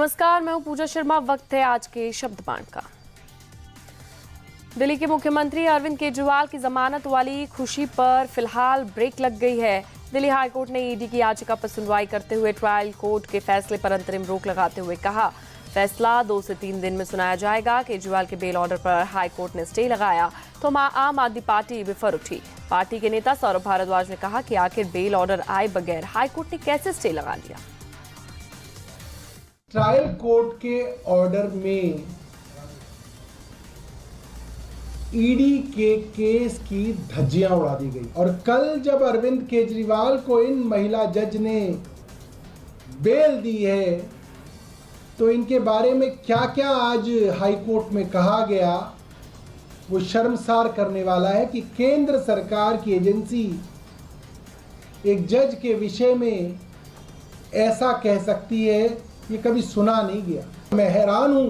नमस्कार, मैं हूं पूजा शर्मा। वक्त है आज के शब्दबाण का। दिल्ली के मुख्यमंत्री अरविंद केजरीवाल की जमानत वाली खुशी पर फिलहाल ब्रेक लग गई है। दिल्ली हाईकोर्ट ने ईडी की याचिका पर सुनवाई करते हुए ट्रायल कोर्ट के फैसले पर अंतरिम रोक लगाते हुए कहा, फैसला 2 से 3 दिन में सुनाया जाएगा। केजरीवाल के बेल ऑर्डर पर हाईकोर्ट ने स्टे लगाया तो आम आदमी पार्टी बिफर उठी। पार्टी के नेता सौरभ भारद्वाज ने कहा कि आखिर बेल ऑर्डर आए बगैर हाईकोर्ट ने कैसे स्टे लगा लिया। ट्रायल कोर्ट के ऑर्डर में ईडी के केस की धज्जियां उड़ा दी गई और कल जब अरविंद केजरीवाल को इन महिला जज ने बेल दी है तो इनके बारे में क्या क्या आज हाई कोर्ट में कहा गया वो शर्मसार करने वाला है कि केंद्र सरकार की एजेंसी एक जज के विषय में ऐसा कह सकती है, ये कभी सुना नहीं गया। मैं हैरान हूं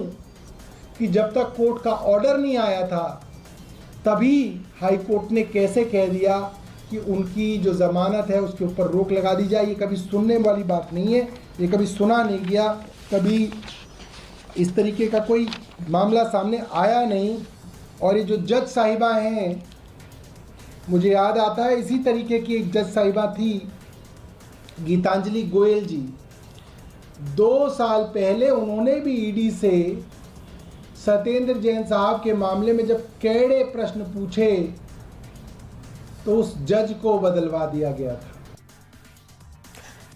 कि जब तक कोर्ट का ऑर्डर नहीं आया था तभी हाई कोर्ट ने कैसे कह दिया कि उनकी जो जमानत है उसके ऊपर रोक लगा दी जाए। ये कभी सुनने वाली बात नहीं है, ये कभी सुना नहीं गया, कभी इस तरीके का कोई मामला सामने आया नहीं। और ये जो जज साहिबा हैं, मुझे याद आता है इसी तरीके की एक जज साहिबा थी गीतांजलि गोयल जी। 2 साल पहले उन्होंने भी ईडी से सत्येंद्र जैन साहब के मामले में जब कड़े प्रश्न पूछे तो उस जज को बदलवा दिया गया था।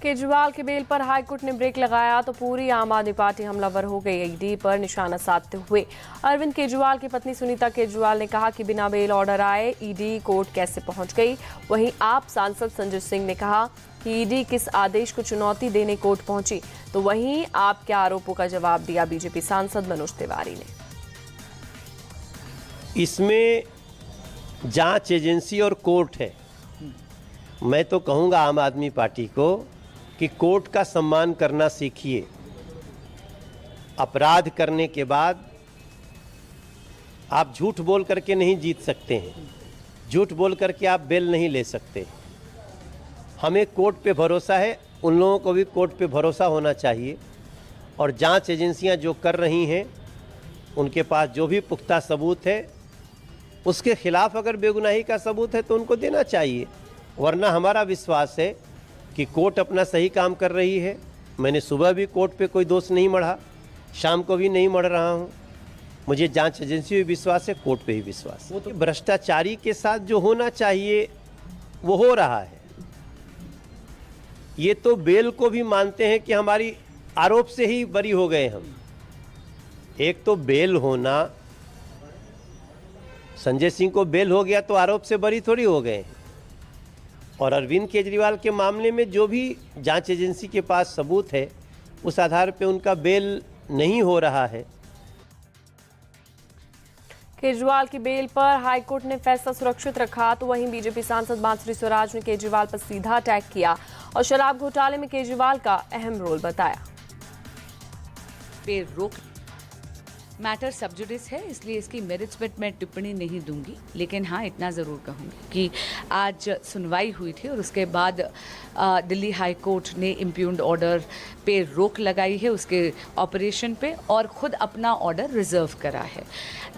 केजरीवाल के बेल पर हाईकोर्ट ने ब्रेक लगाया तो पूरी आम आदमी पार्टी हमलावर हो गई। ईडी पर निशाना साधते हुए अरविंद केजरीवाल की पत्नी सुनीता केजरीवाल ने कहा कि बिना बेल ऑर्डर आए ईडी कोर्ट कैसे पहुंच गई। वहीं आप सांसद संजय सिंह ने कहा कि ईडी किस आदेश को चुनौती देने कोर्ट पहुंची, तो वहीं आपके आरोपों का जवाब दिया बीजेपी सांसद मनोज तिवारी ने। इसमें जांच एजेंसी और कोर्ट है। मैं तो कहूंगा आम आदमी पार्टी को कि कोर्ट का सम्मान करना सीखिए। अपराध करने के बाद आप झूठ बोल करके नहीं जीत सकते हैं, झूठ बोल करके आप बेल नहीं ले सकते। हमें कोर्ट पे भरोसा है, उन लोगों को भी कोर्ट पे भरोसा होना चाहिए। और जांच एजेंसियां जो कर रही हैं उनके पास जो भी पुख्ता सबूत है, उसके खिलाफ अगर बेगुनाही का सबूत है तो उनको देना चाहिए। वरना हमारा विश्वास है कि कोर्ट अपना सही काम कर रही है। मैंने सुबह भी कोर्ट पे कोई दोष नहीं मढ़ा, शाम को भी नहीं मढ़ रहा हूँ। मुझे जांच एजेंसी भी विश्वास है, कोर्ट पे भी विश्वास है। वो तो भ्रष्टाचारी के साथ जो होना चाहिए वो हो रहा है। ये तो बेल को भी मानते हैं कि हमारी आरोप से ही बरी हो गए हम। एक तो बेल होना, संजय सिंह को बेल हो गया तो आरोप से बरी थोड़ी हो गए। और अरविंद केजरीवाल के मामले में जो भी जांच एजेंसी के पास सबूत है उस आधार पे उनका बेल नहीं हो रहा है। केजरीवाल की बेल पर हाईकोर्ट ने फैसला सुरक्षित रखा तो वहीं बीजेपी सांसद बांसुरी स्वराज ने केजरीवाल पर सीधा अटैक किया और शराब घोटाले में केजरीवाल का अहम रोल बताया। बेल रोक मैटर सब जुडिस है, इसलिए इसकी मेरिट्स पर मैं टिप्पणी नहीं दूंगी। लेकिन हाँ, इतना ज़रूर कहूँगी कि आज सुनवाई हुई थी और उसके बाद दिल्ली हाई कोर्ट ने इम्प्यून्ड ऑर्डर पे रोक लगाई है उसके ऑपरेशन पे और खुद अपना ऑर्डर रिजर्व करा है।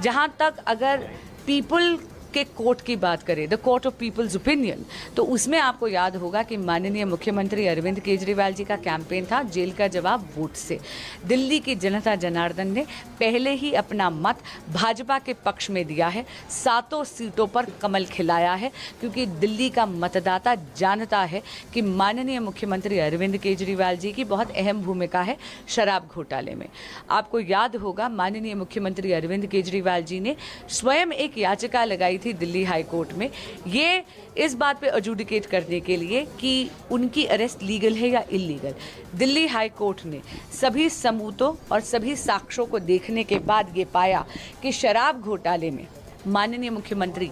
जहाँ तक अगर पीपल के कोर्ट की बात करें, the court of peoples opinion, तो उसमें आपको याद होगा कि माननीय मुख्यमंत्री अरविंद केजरीवाल जी का कैंपेन था जेल का जवाब वोट से। दिल्ली की जनता जनार्दन ने पहले ही अपना मत भाजपा के पक्ष में दिया है, 7 सीटों पर कमल खिलाया है, क्योंकि दिल्ली का मतदाता जानता है कि माननीय मुख्यमंत्री अरविंद केजरीवाल जी की बहुत अहम भूमिका है शराब घोटाले में। आपको याद होगा माननीय मुख्यमंत्री अरविंद केजरीवाल जी ने स्वयं एक याचिका लगाई थी दिल्ली हाई कोर्ट में, ये इस बात पे एडजुडिकेट करने के लिए कि उनकी अरेस्ट लीगल है या इलीगल। दिल्ली हाई कोर्ट ने सभी सबूतों और सभी साक्ष्यों को देखने के बाद ये पाया कि शराब घोटाले में माननीय मुख्यमंत्री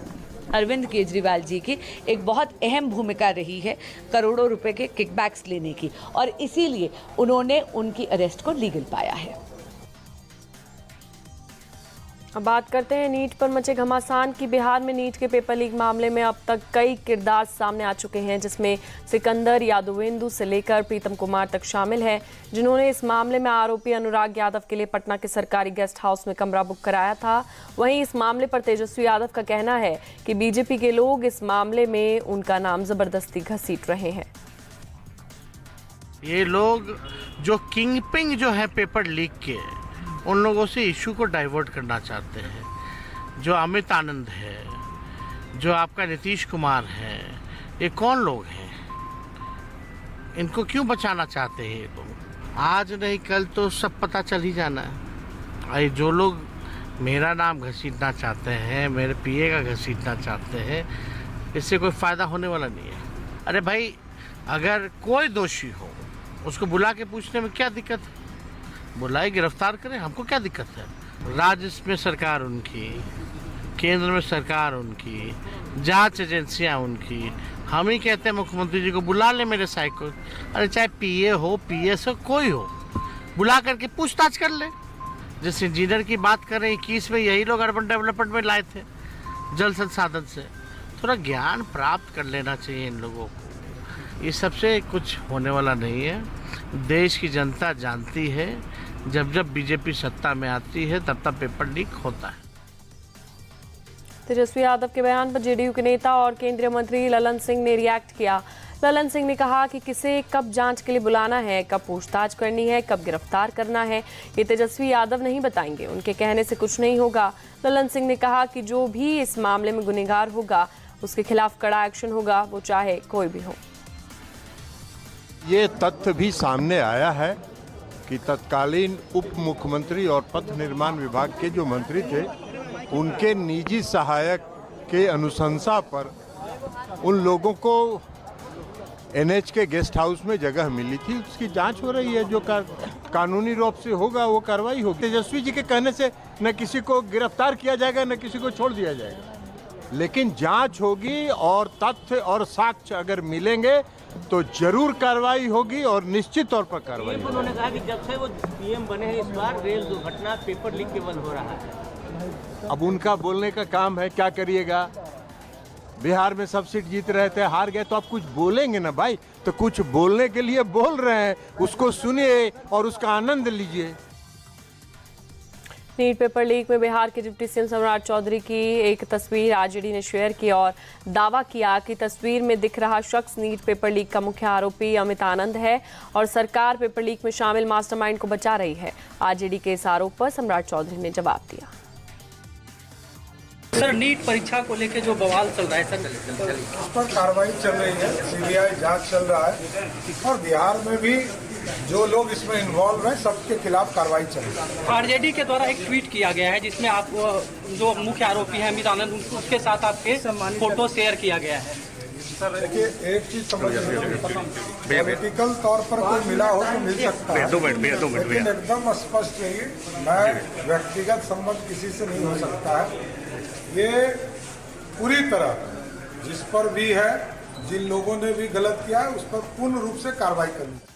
अरविंद केजरीवाल जी की एक बहुत अहम भूमिका रही है करोड़ों रुपए के किकबैक्स लेने की, और इसीलिए उन्होंने उनकी अरेस्ट को लीगल पाया है। अब बात करते हैं नीट पर मचे घमासान की। बिहार में नीट के पेपर लीक मामले में अब तक कई किरदार सामने आ चुके हैं, जिसमें सिकंदर यादवेंदु से लेकर प्रीतम कुमार तक शामिल है, जिन्होंने इस मामले में आरोपी अनुराग यादव के लिए पटना के सरकारी गेस्ट हाउस में कमरा बुक कराया था। वहीं इस मामले पर तेजस्वी यादव का कहना है कि बीजेपी के लोग इस मामले में उनका नाम जबरदस्ती घसीट रहे हैं। ये लोग जो किंग जो है पेपर लीक के, उन लोगों से इशू को डाइवर्ट करना चाहते हैं। जो अमित आनंद है, जो आपका नीतीश कुमार है, ये कौन लोग हैं? इनको क्यों बचाना चाहते हैं ये लोग? आज नहीं कल तो सब पता चल ही जाना है। अरे जो लोग मेरा नाम घसीटना चाहते हैं, मेरे पीए का घसीटना चाहते हैं, इससे कोई फ़ायदा होने वाला नहीं है। अरे भाई, अगर कोई दोषी हो उसको बुला के पूछने में क्या दिक्कत है? बुलाए, गिरफ्तार करें, हमको क्या दिक्कत है? राज्य में सरकार उनकी, केंद्र में सरकार उनकी, जांच एजेंसियां उनकी। हम ही कहते हैं मुख्यमंत्री जी को बुला ले मेरे साइड को। अरे चाहे पीए हो, पीएस हो, कोई हो, बुला करके पूछताछ कर ले। जिस इंजीनियर की बात कर रहे हैं 21 में, यही लोग अर्बन डेवलपमेंट में लाए थे जल संसाधन से। थोड़ा ज्ञान प्राप्त कर लेना चाहिए इन लोगों को। ये सबसे कुछ होने वाला नहीं है। देश की जनता जानती है, जब जब बीजेपी सत्ता में आती है तब तब पेपर लीक होता है। तेजस्वी यादव के बयान पर जेडीयू के नेता और केंद्रीय मंत्री ललन सिंह ने रिएक्ट किया। ललन सिंह ने कहा कि किसे कब जांच के लिए बुलाना है, कब पूछताछ करनी है, कब गिरफ्तार करना है, ये तेजस्वी यादव नहीं बताएंगे। उनके कहने से कुछ नहीं होगा। ललन सिंह ने कहा कि जो भी इस मामले में गुनहगार होगा उसके खिलाफ कड़ा एक्शन होगा, वो चाहे कोई भी हो। ये तथ्य भी सामने आया है कि तत्कालीन उप मुख्यमंत्री और पथ निर्माण विभाग के जो मंत्री थे, उनके निजी सहायक के अनुशंसा पर उन लोगों को एनएच के गेस्ट हाउस में जगह मिली थी। उसकी जांच हो रही है। जो कानूनी रूप से होगा वो कार्रवाई होगी। तेजस्वी जी के कहने से न किसी को गिरफ्तार किया जाएगा, न किसी को छोड़ दिया जाएगा, लेकिन जांच होगी और तथ्य और साक्ष्य अगर मिलेंगे तो जरूर कार्रवाई होगी और निश्चित तौर पर कार्रवाई होगी। उन्होंने कहा कि जब से वो पीएम बने हैं इस बार रेल दुर्घटना पेपर लीक केवल हो रहा है। अब उनका बोलने का काम है, क्या करिएगा? बिहार में सब सीट जीत रहे थे, हार गए, तो आप कुछ बोलेंगे ना भाई। तो कुछ बोलने के लिए बोल रहे हैं, उसको सुनिए और उसका आनंद लीजिए। नीट पेपर लीक में बिहार के डिप्टी सीएम सम्राट चौधरी की एक तस्वीर आरजेडी ने शेयर की और दावा किया कि तस्वीर में दिख रहा शख्स नीट पेपर लीक का मुख्य आरोपी अमित आनंद है और सरकार पेपर लीक में शामिल मास्टरमाइंड को बचा रही है। आरजेडी के इस आरोप पर सम्राट चौधरी ने जवाब दिया। सर, नीट परीक्षा को लेकर जो बवाल चल रहा है सर, उस पर कार्रवाई चल रही है, सीबीआई जांच चल रहा है और बिहार में भी जो लोग इसमें इन्वॉल्व हैं सबके खिलाफ कार्रवाई चल रही है। आरजेडी के द्वारा एक ट्वीट किया गया है जिसमें आप जो मुख्य आरोपी हैं अमित आनंद, उसके साथ आपके फोटो शेयर किया गया है। देखिए, एक चीज समझिए, पॉलिटिकल तौर पर कोई मिला हो तो मिल सकता है, लेकिन एकदम स्पष्ट रहिए, मैं व्यक्तिगत संबंध किसी से नहीं हो सकता है। ये पूरी तरह जिस पर भी है, जिन लोगों ने भी गलत किया है, उस पर पूर्ण रूप से कार्रवाई करनी है।